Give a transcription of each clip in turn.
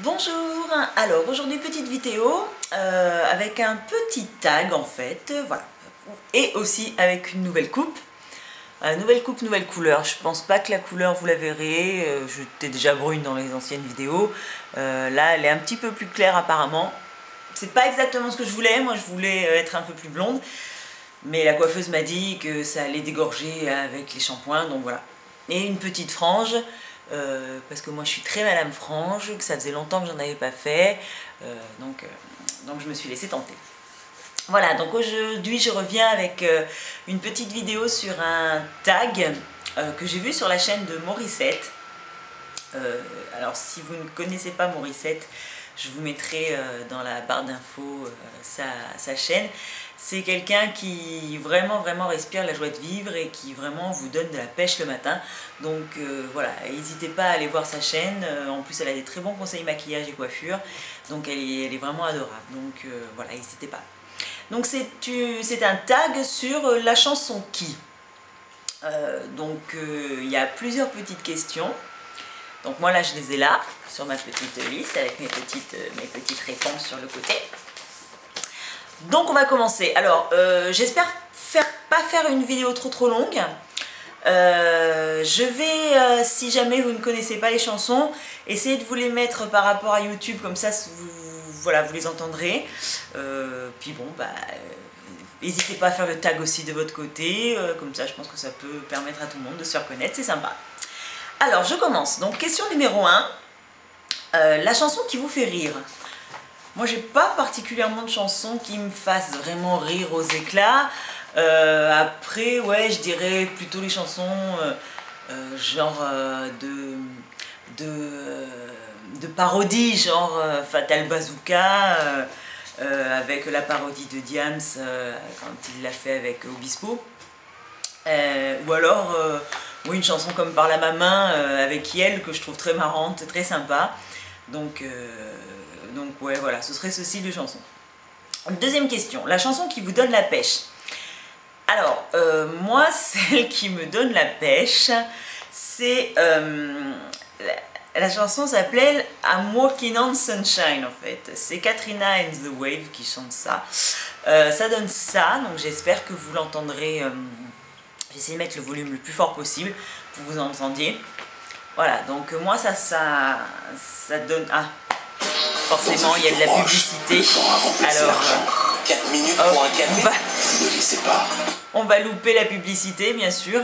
Bonjour, alors aujourd'hui petite vidéo avec un petit tag en fait, voilà, et aussi avec une nouvelle coupe. Nouvelle coupe, nouvelle couleur, je pense pas que la couleur vous la verrez, j'étais déjà brune dans les anciennes vidéos, là elle est un petit peu plus claire apparemment. C'est pas exactement ce que je voulais, moi je voulais être un peu plus blonde, mais la coiffeuse m'a dit que ça allait dégorger avec les shampoings, donc voilà. Et une petite frange, parce que moi je suis très madame frange, que ça faisait longtemps que j'en avais pas fait, donc je me suis laissée tenter. Voilà, donc aujourd'hui je reviens avec une petite vidéo sur un tag que j'ai vu sur la chaîne de Morissette. Alors si vous ne connaissez pas Morissette, je vous mettrai dans la barre d'infos sa chaîne. C'est quelqu'un qui vraiment respire la joie de vivre et qui vraiment vous donne de la pêche le matin. Donc voilà, n'hésitez pas à aller voir sa chaîne. En plus elle a des très bons conseils maquillage et coiffure. Donc elle est vraiment adorable. Donc voilà, n'hésitez pas. Donc c'est un tag sur la chanson Qui. Il y a plusieurs petites questions. Donc moi là je les ai là, sur ma petite liste, avec mes petites réponses sur le côté. Donc on va commencer. Alors j'espère pas faire une vidéo trop longue. Je vais, si jamais vous ne connaissez pas les chansons, essayer de vous les mettre par rapport à YouTube, comme ça voilà, vous les entendrez. Puis bon, n'hésitez pas à faire le tag aussi de votre côté, comme ça je pense que ça peut permettre à tout le monde de se reconnaître, c'est sympa. Alors je commence, donc question numéro 1, la chanson qui vous fait rire. Moi j'ai pas particulièrement de chansons qui me fassent vraiment rire aux éclats. Après ouais, je dirais plutôt les chansons genre de parodie, genre Fatal Bazooka, avec la parodie de Diams quand il l'a fait avec Obispo. Ou alors oui, une chanson comme Par la main avec Yel, que je trouve très marrante, très sympa. Donc ouais, voilà, ce serait ce style de chanson. Deuxième question, la chanson qui vous donne la pêche. Alors, moi, celle qui me donne la pêche, c'est... la chanson s'appelait I'm Walking on Sunshine, en fait. C'est Katrina and the Wave qui chante ça. Ça donne ça, donc j'espère que vous l'entendrez... J'essaie de mettre le volume le plus fort possible pour que vous entendiez. Voilà, donc moi ça donne... Ah, forcément il y a de la publicité. Alors, 4 minutes pour un café, ne laissez pas. On va louper la publicité, bien sûr.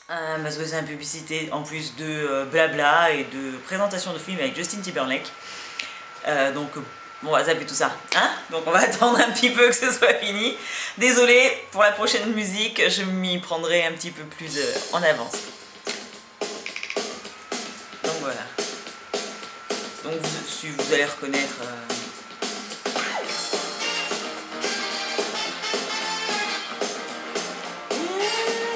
Parce que c'est une publicité en plus de blabla et de présentation de films avec Justin Timberlake. Donc... Bon, on va zapper tout ça, hein? Donc on va attendre un petit peu que ce soit fini. Désolée, pour la prochaine musique, je m'y prendrai un petit peu plus en avance. Donc voilà. Donc vous allez reconnaître...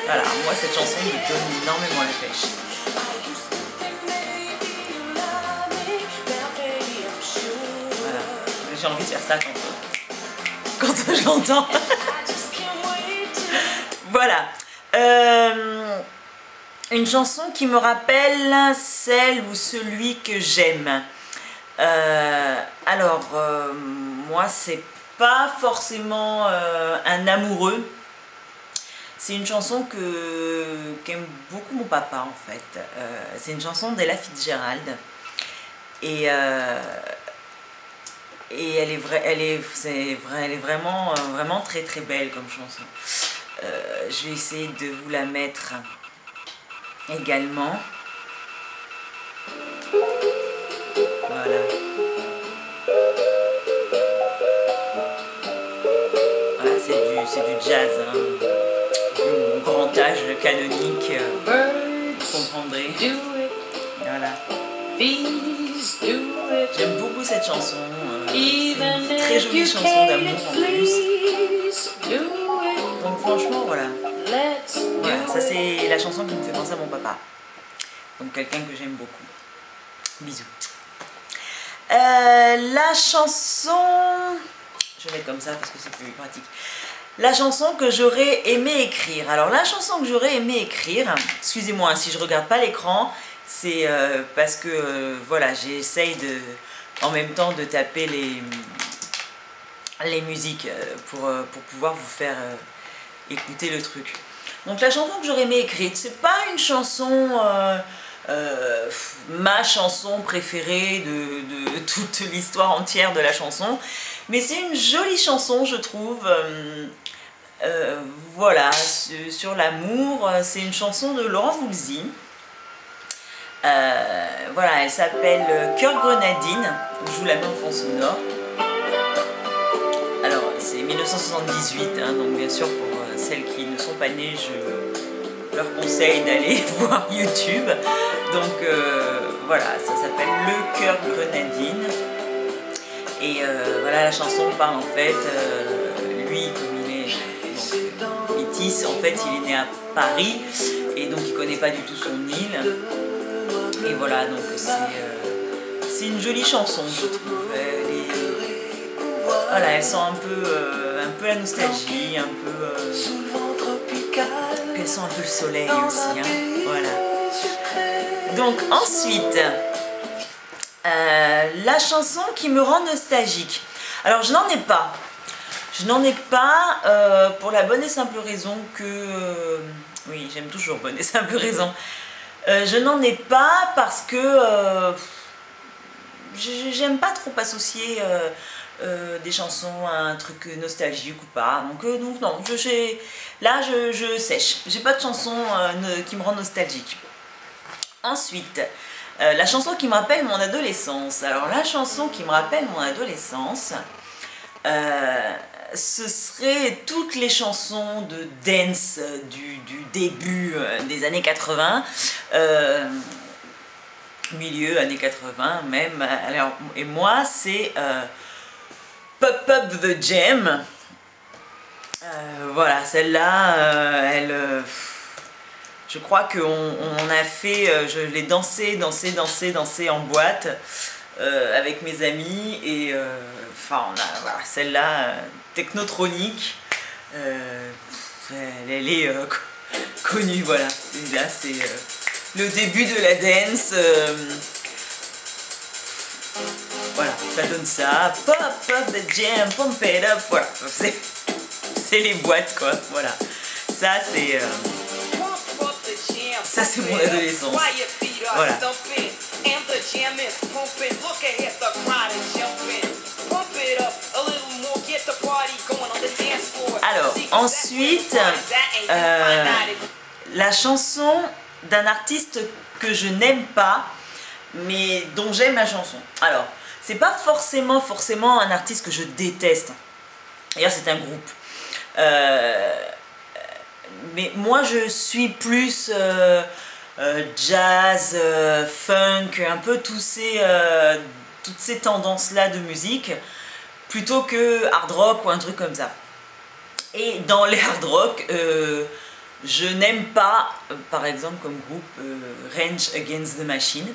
Voilà, moi cette chanson me donne énormément la pêche. J'ai envie de faire ça quand je l'entends. Voilà. Une chanson qui me rappelle celle ou celui que j'aime. Moi, c'est pas forcément un amoureux. C'est une chanson qu'aime beaucoup mon papa, en fait. C'est une chanson d'Ella Fitzgerald. Et elle est vraiment très belle comme chanson. Je vais essayer de vous la mettre également. Voilà. Voilà, c'est du jazz, hein. Du grand âge canonique, vous comprendrez. Voilà. J'aime beaucoup cette chanson, c'est une très jolie chanson d'amour en plus. Donc franchement voilà, ça c'est la chanson qui me fait penser à mon papa. Donc quelqu'un que j'aime beaucoup. Bisous. La chanson, je vais mettre comme ça parce que c'est plus pratique. La chanson que j'aurais aimé écrire. Alors la chanson que j'aurais aimé écrire, excusez-moi si je regarde pas l'écran, c'est parce que voilà, j'essaye en même temps de taper les musiques pour pouvoir vous faire écouter le truc. Donc la chanson que j'aurais aimé écrire, c'est pas une chanson, ma chanson préférée de toute l'histoire entière de la chanson, mais c'est une jolie chanson, je trouve. Voilà, sur l'amour, c'est une chanson de Laurent Voulzy. Voilà, elle s'appelle Cœur Grenadine. Je vous la mets en fond sonore. Alors, c'est 1978, hein, donc bien sûr, pour celles qui ne sont pas nées, je leur conseille d'aller voir YouTube. Donc, voilà, ça s'appelle Le Cœur Grenadine. Et voilà, la chanson parle en fait, lui, comme il est métis, en fait, il est né à Paris, et donc il connaît pas du tout son île. Et voilà, donc c'est une jolie chanson, je trouve. Voilà, elle sent un peu la nostalgie, un peu... elle sent un peu le soleil aussi, hein, voilà. Donc ensuite, la chanson qui me rend nostalgique. Alors je n'en ai pas. Je n'en ai pas pour la bonne et simple raison que... oui, j'aime toujours bonne et simple raison. Je n'en ai pas parce que j'aime pas trop associer des chansons à un truc nostalgique ou pas. Donc non, là je sèche. J'ai pas de chanson qui me rend nostalgique. Ensuite, la chanson qui me rappelle mon adolescence. Alors la chanson qui me rappelle mon adolescence, ce serait toutes les chansons de dance du début des années 80, milieu années 80 même. Alors, et moi c'est Pop Up the Jam. Voilà, celle-là, je crois qu'on a fait, je l'ai dansé en boîte avec mes amis, et enfin voilà, celle-là, technotronique, elle est connue, voilà. Et là c'est le début de la dance, voilà, ça donne ça, pop up the jam, pump it up, voilà, c'est les boîtes quoi, voilà, ça c'est mon adolescence, voilà. Alors, ensuite, la chanson d'un artiste que je n'aime pas, mais dont j'aime la chanson. Alors, c'est pas forcément un artiste que je déteste. D'ailleurs, c'est un groupe. Mais moi, je suis plus jazz, funk, un peu toutes ces tendances-là de musique, plutôt que hard rock ou un truc comme ça. Et dans les hard rock, je n'aime pas, par exemple, comme groupe, Rage Against the Machine.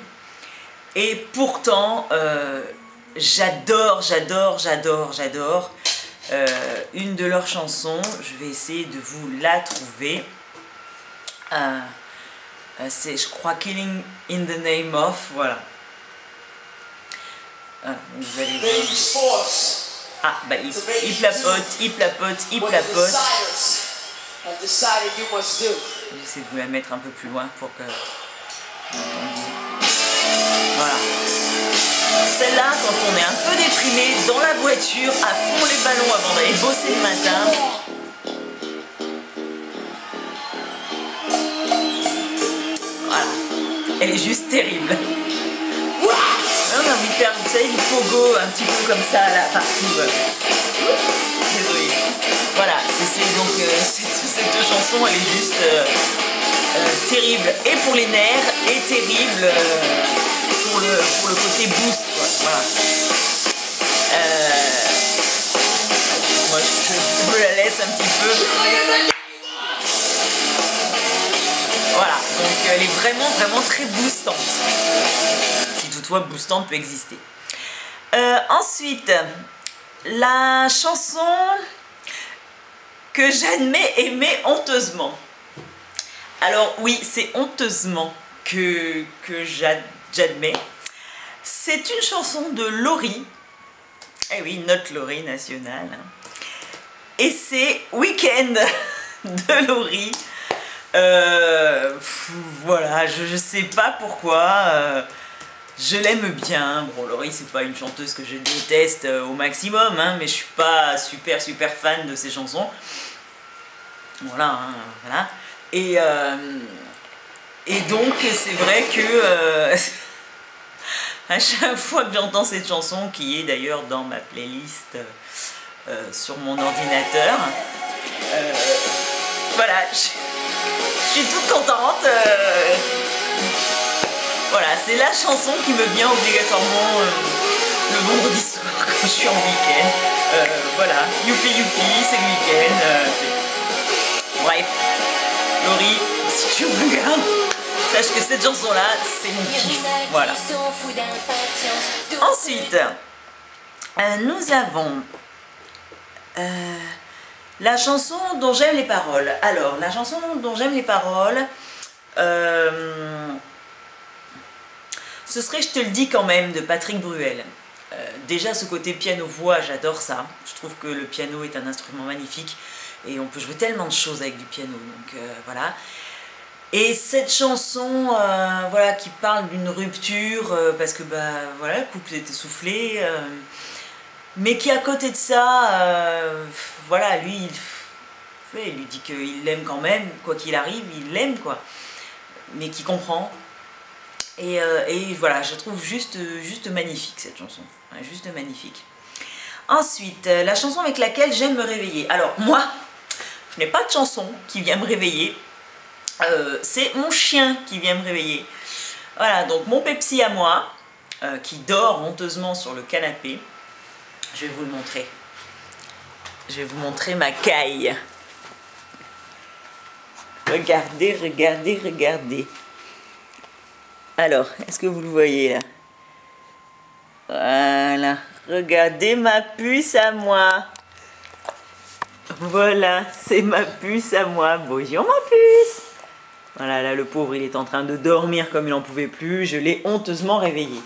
Et pourtant, j'adore une de leurs chansons. Je vais essayer de vous la trouver. C'est, je crois, Killing in the Name of, voilà. Vous allez voir. Ah, bah il plapote. J'essaie de vous la mettre un peu plus loin pour que vous entendiez. Voilà. Celle-là, quand on est un peu déprimé dans la voiture, à fond les ballons avant d'aller bosser le matin. Voilà. Elle est juste terrible. On a envie de faire, vous savez, du pogo un petit peu comme ça là, partout. Désolée. Voilà, donc cette chanson, elle est juste terrible, et pour les nerfs, et terrible pour le côté boost, quoi. Voilà. Moi, je me la laisse un petit peu. Voilà, donc elle est vraiment très boostante. Si toutefois boostante peut exister. Ensuite, la chanson que j'admets aimer honteusement. Alors oui, c'est honteusement que j'admets. C'est une chanson de Laurie. Eh oui, notre Laurie nationale. Et c'est Weekend de Laurie. Voilà, je sais pas pourquoi. Je l'aime bien. Bon, Laurie, c'est pas une chanteuse que je déteste au maximum, hein, mais je suis pas super fan de ses chansons. Voilà, hein, voilà. Et donc, c'est vrai que à chaque fois que j'entends cette chanson, qui est d'ailleurs dans ma playlist sur mon ordinateur, voilà, je suis toute contente. Voilà, c'est la chanson qui me vient obligatoirement le vendredi soir quand je suis en week-end. Voilà, youpi youpi, c'est le week-end. Bref, Laurie, si tu me regardes, sache que cette chanson-là, c'est mon kiff. Voilà. Ensuite, nous avons la chanson dont j'aime les paroles. Alors, la chanson dont j'aime les paroles, ce serait Je te le dis quand même de Patrick Bruel. Déjà ce côté piano-voix, j'adore ça. Je trouve que le piano est un instrument magnifique et on peut jouer tellement de choses avec du piano. Donc voilà. Et cette chanson voilà, qui parle d'une rupture parce que bah, voilà, le couple est essoufflé. Mais qui à côté de ça, voilà, lui, il lui dit qu'il l'aime quand même, quoi qu'il arrive, il l'aime quoi. Mais qui comprend. Et voilà, je trouve juste magnifique cette chanson, juste magnifique. Ensuite, la chanson avec laquelle j'aime me réveiller. Alors moi, je n'ai pas de chanson qui vient me réveiller, c'est mon chien qui vient me réveiller. Voilà, donc mon Pepsi à moi, qui dort honteusement sur le canapé. Je vais vous le montrer. Je vais vous montrer ma caille. Regardez, regardez, regardez. Alors, est-ce que vous le voyez là? Voilà, regardez ma puce à moi. Voilà, c'est ma puce à moi. Bonjour ma puce. Voilà, là le pauvre il est en train de dormir comme il n'en pouvait plus. Je l'ai honteusement réveillé.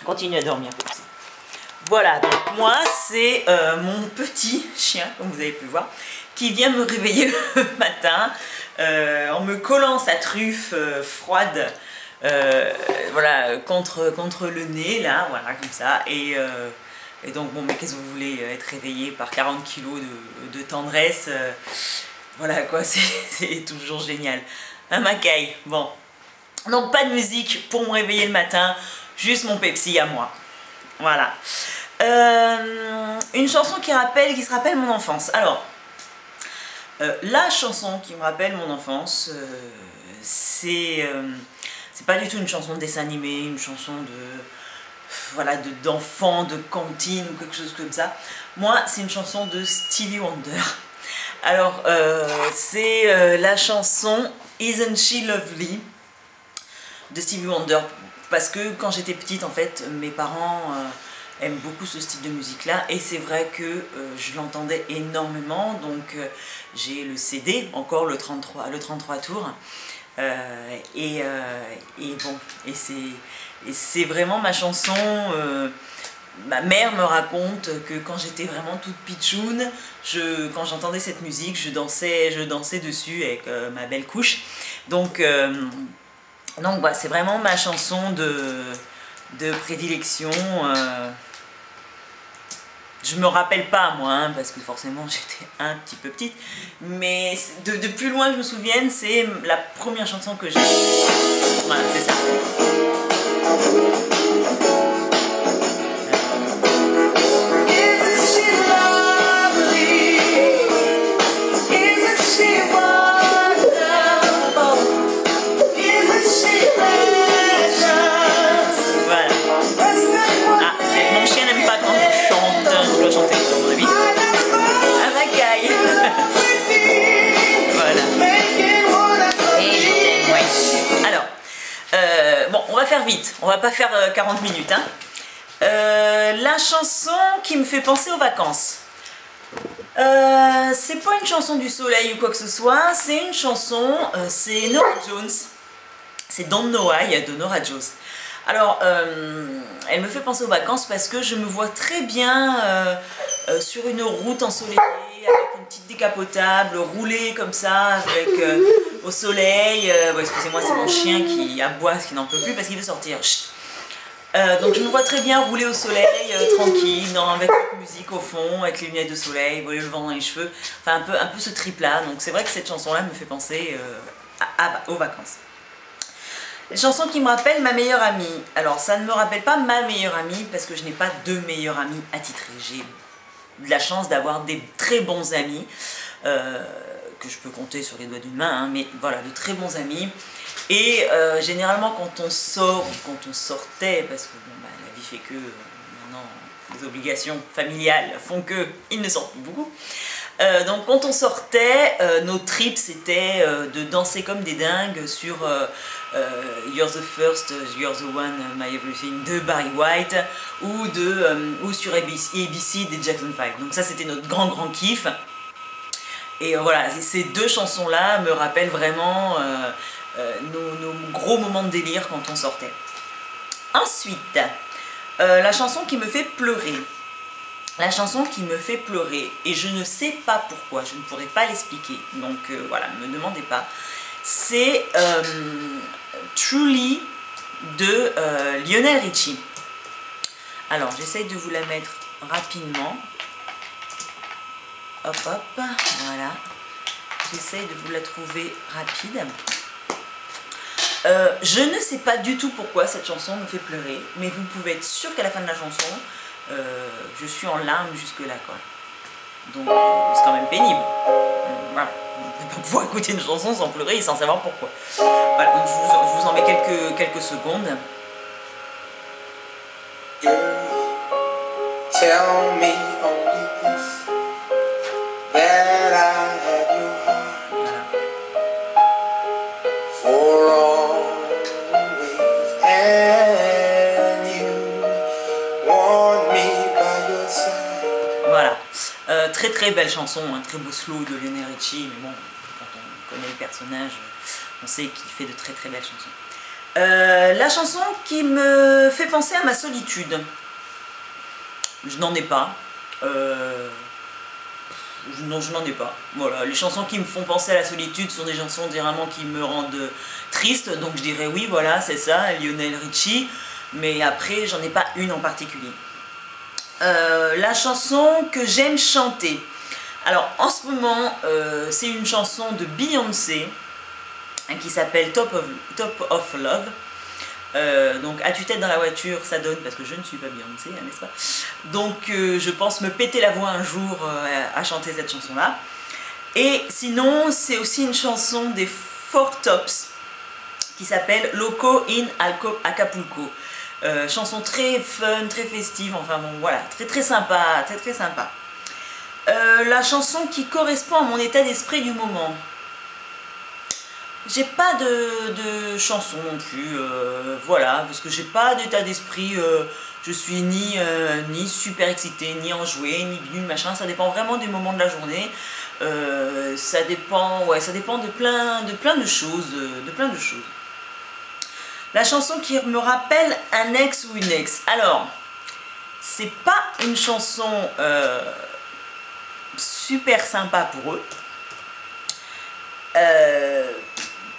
Continue à dormir comme ça. Voilà, donc moi c'est mon petit chien, comme vous avez pu voir, qui vient me réveiller le matin en me collant sa truffe froide. Voilà, contre le nez là, voilà, comme ça, et donc bon, mais qu'est-ce que vous voulez, être réveillé par 40 kilos de tendresse, voilà quoi, c'est toujours génial, hein, ma caille. Bon, donc pas de musique pour me réveiller le matin, juste mon Pepsi à moi, voilà. Une chanson qui se rappelle mon enfance. Alors, la chanson qui me rappelle mon enfance, c'est pas du tout une chanson de dessin animé, une chanson voilà, d'enfant, de cantine ou quelque chose comme ça. Moi, c'est une chanson de Stevie Wonder. Alors, c'est la chanson Isn't She Lovely de Stevie Wonder. Parce que quand j'étais petite, en fait, mes parents aiment beaucoup ce style de musique-là. Et c'est vrai que je l'entendais énormément. Donc, j'ai le CD, encore le 33 tours. Et bon, et c'est vraiment ma chanson. Ma mère me raconte que quand j'étais vraiment toute pitchoune, quand j'entendais cette musique, je dansais dessus avec ma belle couche. Donc bah, c'est vraiment ma chanson de prédilection. Je me rappelle pas moi, hein, parce que forcément j'étais un petit peu petite, mais de plus loin que je me souvienne, c'est la première chanson que j'ai. Voilà, c'est ça. Vite, on va pas faire 40 minutes. Hein. La chanson qui me fait penser aux vacances. C'est pas une chanson du soleil ou quoi que ce soit, c'est une chanson, c'est Norah Jones. C'est Don't Know Why de Norah Jones. Alors, elle me fait penser aux vacances parce que je me vois très bien sur une route ensoleillée, avec une petite décapotable, rouler comme ça, avec au soleil. Bon, excusez-moi, c'est mon chien qui aboie, qui n'en peut plus parce qu'il veut sortir. Chut. Donc je me vois très bien rouler au soleil, tranquille, avec cette musique au fond, avec les lunettes de soleil, voler le vent dans les cheveux, enfin un peu ce trip-là. Donc c'est vrai que cette chanson-là me fait penser aux vacances. Les chansons qui me rappellent ma meilleure amie. Alors ça ne me rappelle pas ma meilleure amie parce que je n'ai pas de meilleure amie attitrée. J'ai de la chance d'avoir des très bons amis, que je peux compter sur les doigts d'une main, hein, mais voilà, de très bons amis. Et généralement quand on sort, ou quand on sortait, parce que bon, bah, la vie fait que maintenant les obligations familiales font que ils ne sortent plus beaucoup. Donc quand on sortait, nos trips c'était de danser comme des dingues sur You're the First, You're the One, My Everything de Barry White ou sur ABC des Jackson 5. Donc ça c'était notre grand kiff. Et voilà, ces deux chansons-là me rappellent vraiment nos gros moments de délire quand on sortait. Ensuite, la chanson qui me fait pleurer. La chanson qui me fait pleurer, et je ne sais pas pourquoi, je ne pourrais pas l'expliquer, donc voilà, ne me demandez pas. C'est Truly de Lionel Richie. Alors, j'essaye de vous la mettre rapidement. Hop, hop, voilà. J'essaye de vous la trouver rapide. Je ne sais pas du tout pourquoi cette chanson me fait pleurer, mais vous pouvez être sûr qu'à la fin de la chanson, je suis en larmes jusque là quoi. Donc c'est quand même pénible. Voilà. On ne peut pas pouvoir écouter une chanson sans pleurer et sans savoir pourquoi. Voilà, donc je vous en mets quelques secondes. Girl, tell me only this, that I have your heart for always, and you want me by your side. Voilà, très belle chanson, un très beau slow de Lionel Richie, mais bon, quand on connaît le personnage, on sait qu'il fait de très belles chansons. La chanson qui me fait penser à ma solitude, je n'en ai pas. Non, je n'en ai pas. Voilà, les chansons qui me font penser à la solitude sont des chansons généralement qui me rendent triste, donc je dirais oui, voilà, c'est ça, Lionel Richie, mais après, j'en ai pas une en particulier. La chanson que j'aime chanter. Alors, en ce moment, c'est une chanson de Beyoncé qui s'appelle Top of Love. Donc, à tue-tête dans la voiture, ça donne, parce que je ne suis pas Beyoncé, hein, n'est-ce pas? Donc, je pense me péter la voix un jour à chanter cette chanson-là. Et sinon, c'est aussi une chanson des Four Tops qui s'appelle Loco in Acapulco. Chanson très fun, très festive, enfin bon, voilà, très sympa, très sympa. La chanson qui correspond à mon état d'esprit du moment. J'ai pas de chanson non plus, voilà, parce que j'ai pas d'état d'esprit, je suis ni super excitée, ni enjouée, ni nulle machin, ça dépend vraiment du moment de la journée, ça dépend de plein de choses, La chanson qui me rappelle un ex ou une ex, alors, c'est pas une chanson super sympa pour eux,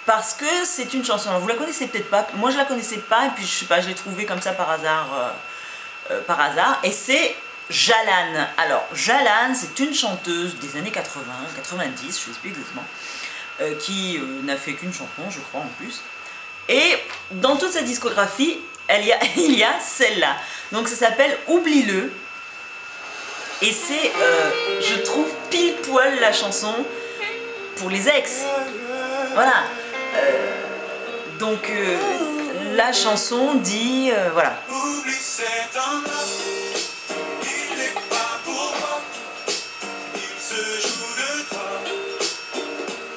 parce que c'est une chanson, alors vous la connaissez peut-être pas, moi je la connaissais pas, et puis je sais pas, je l'ai trouvée comme ça par hasard, et c'est Jalane. Alors Jalane, c'est une chanteuse des années 80, 90, je sais plus exactement, qui n'a fait qu'une chanson, je crois en plus, et dans toute sa discographie, il y a celle-là, donc ça s'appelle Oublie-le, et c'est, je trouve, pile poil la chanson pour les ex. Voilà. Donc la chanson dit voilà. Oublie cet homme-là, il n'est pas pour moi, il se joue de toi,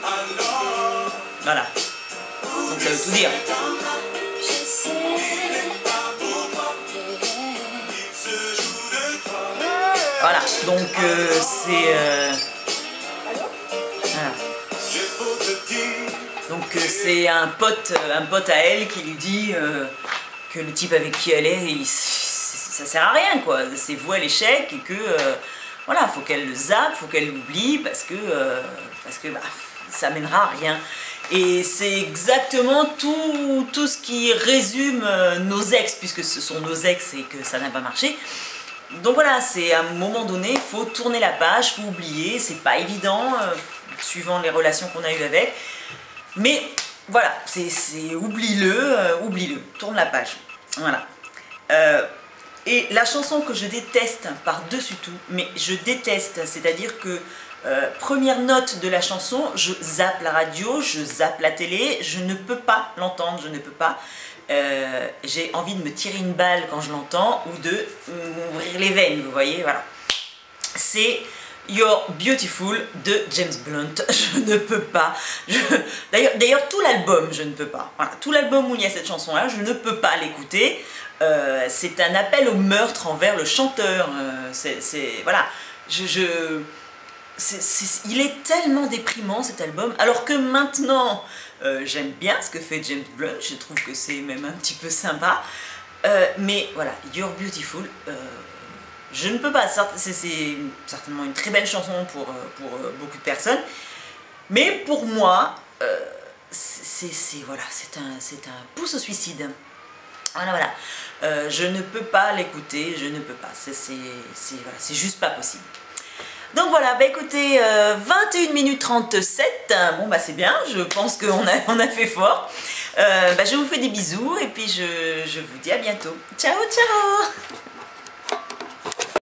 alors. Voilà. Donc ça veut tout dire. Voilà. Donc c'est voilà. Donc c'est un pote à elle qui lui dit que le type avec qui elle est, ça sert à rien quoi, c'est voué à l'échec et que voilà, faut qu'elle le zappe, faut qu'elle l'oublie parce que bah, ça mènera à rien. Et c'est exactement tout ce qui résume nos ex, puisque ce sont nos ex et que ça n'a pas marché. Donc voilà, c'est à un moment donné, il faut tourner la page, il faut oublier, c'est pas évident, suivant les relations qu'on a eues avec. Mais voilà, oublie-le, tourne la page. Voilà. Et la chanson que je déteste par-dessus tout, mais je déteste, c'est-à-dire que première note de la chanson, je zappe la radio, je zappe la télé, je ne peux pas l'entendre, je ne peux pas. J'ai envie de me tirer une balle quand je l'entends ou de m'ouvrir les veines, vous voyez, voilà. C'est You're Beautiful de James Blunt, je ne peux pas. D'ailleurs, tout l'album, je ne peux pas. Voilà, tout l'album où il y a cette chanson-là, je ne peux pas l'écouter. C'est un appel au meurtre envers le chanteur. Voilà, il est tellement déprimant cet album, alors que maintenant j'aime bien ce que fait James Blunt, je trouve que c'est même un petit peu sympa, mais voilà, You're Beautiful, je ne peux pas, c'est certainement une très belle chanson pour beaucoup de personnes, mais pour moi, voilà, c'est un pouce au suicide. Voilà, je ne peux pas l'écouter, je ne peux pas, voilà, c'est juste pas possible. Donc voilà, bah écoutez, 21 minutes 37, bon bah c'est bien, je pense qu'on a fait fort. Bah je vous fais des bisous et puis je vous dis à bientôt. Ciao, ciao!